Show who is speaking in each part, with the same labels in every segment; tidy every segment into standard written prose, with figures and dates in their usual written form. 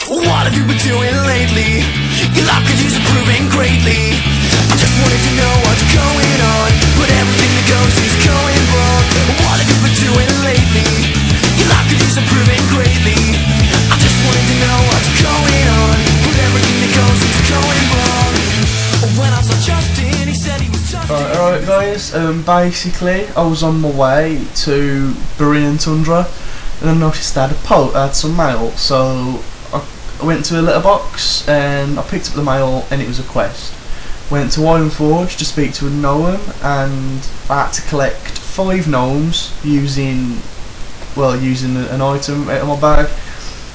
Speaker 1: What have you been doing lately? Your life could use improving greatly. I just wanted to know what's going on, but everything that goes is going wrong. What have you been doing lately? Your life could use improving greatly. I just wanted to know what's going on, but everything that goes is going wrong. When I saw Justin, he said he was just
Speaker 2: Alright guys, basically I was on my way to Berlin Tundra and I noticed that I had some mail, so I went to a letterbox and I picked up the mail and it was a quest. Went to Ironforge to speak to a gnome and I had to collect 5 gnomes using an item out of my bag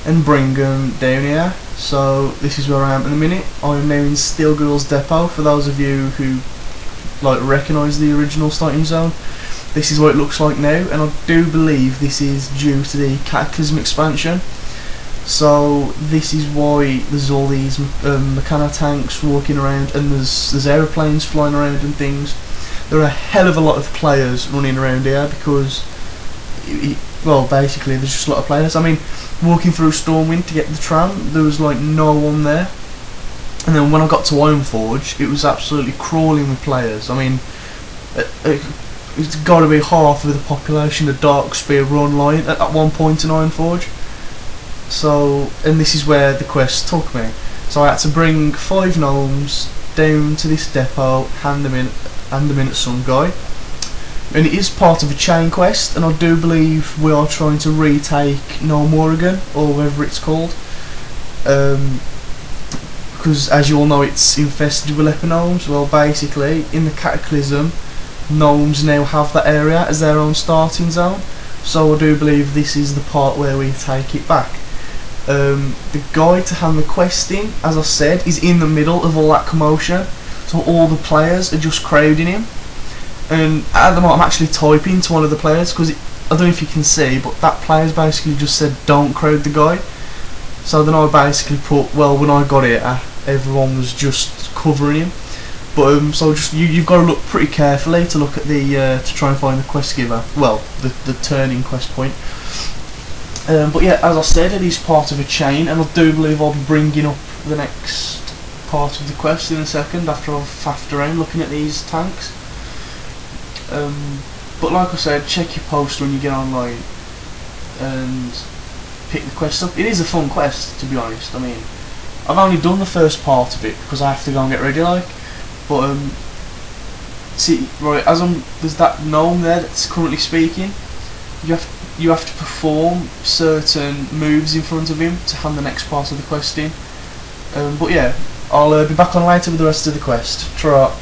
Speaker 2: and bring them down here. So this is where I am in a minute. I'm now in Steel Girls Depot, for those of you who recognise the original starting zone. This is what it looks like now, and I do believe this is due to the Cataclysm expansion. So this is why there's all these mechano tanks walking around, and there's aeroplanes flying around and things. There are a hell of a lot of players running around here because, well, basically there's just a lot of players. I mean, walking through Stormwind to get the tram, there was like no one there. And then when I got to Ironforge, it was absolutely crawling with players. I mean, it's got to be half of the population of Darkspear were online at one point in Ironforge. So, and this is where the quest took me. So I had to bring 5 gnomes down to this depot, hand them in at some guy. And it is part of a chain quest, and I do believe we are trying to retake Gnome Oregon, or whatever it's called. Because as you all know, it's infested with leper gnomes. Well, basically, in the Cataclysm, gnomes now have that area as their own starting zone. So I do believe this is the part where we take it back. The guy to hand the quest in, as I said, is in the middle of all that commotion, so all the players are just crowding him. And at the moment I'm actually typing to one of the players, because I don't know if you can see, but that player's basically just said don't crowd the guy. So then I basically put, well, when I got it, everyone was just covering him. But so just you've got to look pretty carefully to look at the to try and find the quest giver. Well, the turning quest point. But yeah, as I said, it is part of a chain, and I do believe I'll be bringing up the next part of the quest in a second after I've faffed around looking at these tanks. But like I said, check your post when you get online and pick the quest up. It is a fun quest, to be honest. I mean, I've only done the first part of it because I have to go and get ready, like. But see, right, there's that gnome there that's currently speaking. You have to perform certain moves in front of him to hand the next part of the quest in. But yeah, I'll be back on later with the rest of the quest. Ta-ra.